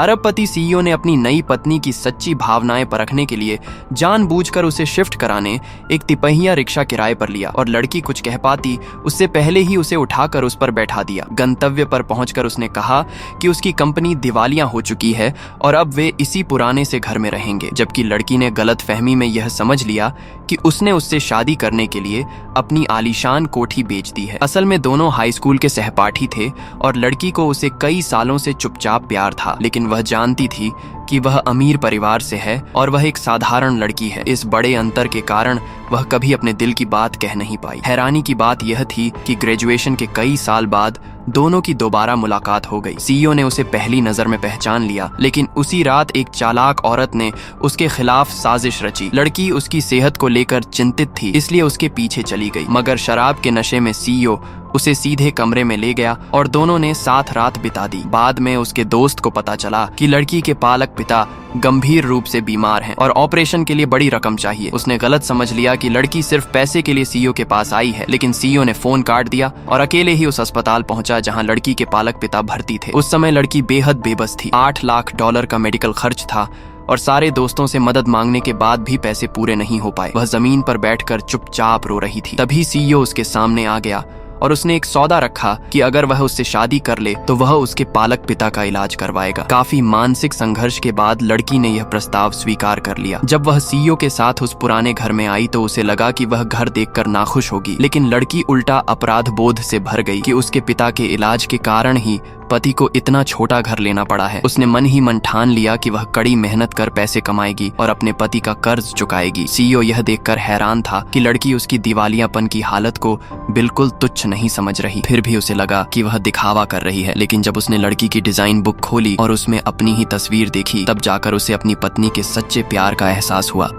अरबपति सीईओ ने अपनी नई पत्नी की सच्ची भावनाएं परखने के लिए जानबूझकर उसे शिफ्ट कराने एक तिपहिया रिक्शा किराए पर लिया और लड़की कुछ कह पाती उससे पहले ही उसे उठाकर उस पर बैठा दिया। गंतव्य पर पहुंचकर उसने कहा कि उसकी कंपनी दिवालिया हो चुकी है और अब वे इसी पुराने से घर में रहेंगे, जबकि लड़की ने गलतफहमी में यह समझ लिया कि उसने उससे शादी करने के लिए अपनी आलीशान कोठी बेच दी है। असल में दोनों हाई स्कूल के सहपाठी थे और लड़की को उसे कई सालों से चुपचाप प्यार था, लेकिन वह जानती थी कि वह अमीर परिवार से है और वह एक साधारण लड़की है। इस बड़े अंतर के कारण वह कभी अपने दिल की बात कह नहीं पाई। हैरानी की बात यह थी कि ग्रेजुएशन के कई साल बाद दोनों की दोबारा मुलाकात हो गई। सीईओ ने उसे पहली नजर में पहचान लिया, लेकिन उसी रात एक चालाक औरत ने उसके खिलाफ साजिश रची। लड़की उसकी सेहत को लेकर चिंतित थी, इसलिए उसके पीछे चली गई, मगर शराब के नशे में सीईओ उसे सीधे कमरे में ले गया और दोनों ने साथ रात बिता दी। बाद में उसके दोस्त को पता चला कि लड़की के पालक पिता गंभीर रूप से बीमार हैं और ऑपरेशन के लिए बड़ी रकम चाहिए। उसने गलत समझ लिया कि लड़की सिर्फ पैसे के लिए सीईओ के पास आई है, लेकिन सीईओ ने फोन काट दिया और अकेले ही उस अस्पताल पहुंचा जहां लड़की के पालक पिता भर्ती थे। उस समय लड़की बेहद बेबस थी। $8 लाख का मेडिकल खर्च था और सारे दोस्तों से मदद मांगने के बाद भी पैसे पूरे नहीं हो पाए। वह जमीन पर बैठकर चुपचाप रो रही थी। तभी सीईओ उसके सामने आ गया और उसने एक सौदा रखा कि अगर वह उससे शादी कर ले तो वह उसके पालक पिता का इलाज करवाएगा। काफी मानसिक संघर्ष के बाद लड़की ने यह प्रस्ताव स्वीकार कर लिया। जब वह सीईओ के साथ उस पुराने घर में आई तो उसे लगा कि वह घर देखकर नाखुश होगी, लेकिन लड़की उल्टा अपराध बोध से भर गई कि उसके पिता के इलाज के कारण ही पति को इतना छोटा घर लेना पड़ा है। उसने मन ही मन ठान लिया कि वह कड़ी मेहनत कर पैसे कमाएगी और अपने पति का कर्ज चुकाएगी। सीईओ यह देखकर हैरान था कि लड़की उसकी दिवालियापन की हालत को बिल्कुल तुच्छ नहीं समझ रही। फिर भी उसे लगा कि वह दिखावा कर रही है, लेकिन जब उसने लड़की की डिजाइन बुक खोली और उसमें अपनी ही तस्वीर देखी, तब जाकर उसे अपनी पत्नी के सच्चे प्यार का एहसास हुआ।